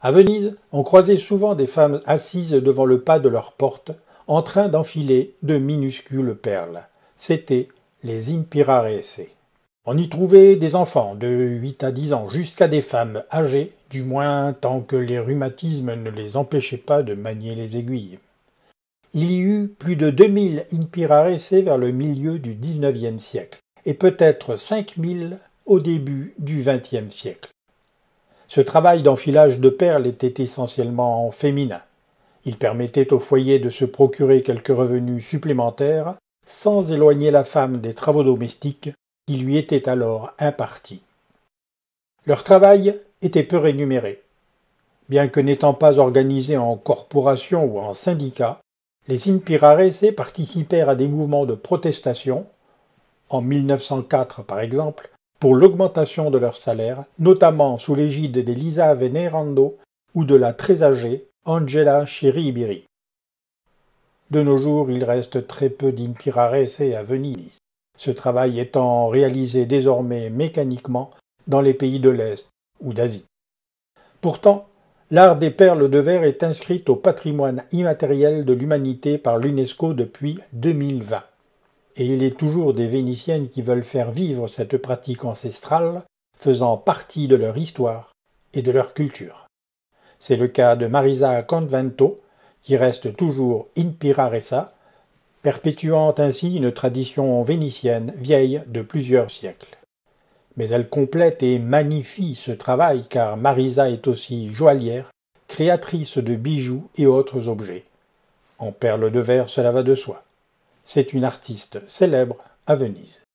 À Venise, on croisait souvent des femmes assises devant le pas de leur porte, en train d'enfiler de minuscules perles. C'étaient les impirarese. On y trouvait des enfants de 8 à 10 ans jusqu'à des femmes âgées, du moins tant que les rhumatismes ne les empêchaient pas de manier les aiguilles. Il y eut plus de 2000 impirarese vers le milieu du XIXe siècle, et peut-être 5000 au début du XXe siècle. Ce travail d'enfilage de perles était essentiellement féminin. Il permettait au foyer de se procurer quelques revenus supplémentaires sans éloigner la femme des travaux domestiques qui lui étaient alors impartis. Leur travail était peu rémunéré. Bien que n'étant pas organisés en corporation ou en syndicat, les impirarese participèrent à des mouvements de protestation, en 1904 par exemple, pour l'augmentation de leur salaire, notamment sous l'égide d'Elisa Venerando ou de la très âgée Angela Chiribiri. De nos jours, il reste très peu d'impirarese à Venise, ce travail étant réalisé désormais mécaniquement dans les pays de l'Est ou d'Asie. Pourtant, l'art des perles de verre est inscrit au patrimoine immatériel de l'humanité par l'UNESCO depuis 2020. Et il est toujours des Vénitiennes qui veulent faire vivre cette pratique ancestrale, faisant partie de leur histoire et de leur culture. C'est le cas de Marisa Convento, qui reste toujours impiraresa, perpétuant ainsi une tradition vénitienne vieille de plusieurs siècles. Mais elle complète et magnifie ce travail car Marisa est aussi joaillière, créatrice de bijoux et autres objets. En perles de verre, cela va de soi. C'est une artiste célèbre à Venise.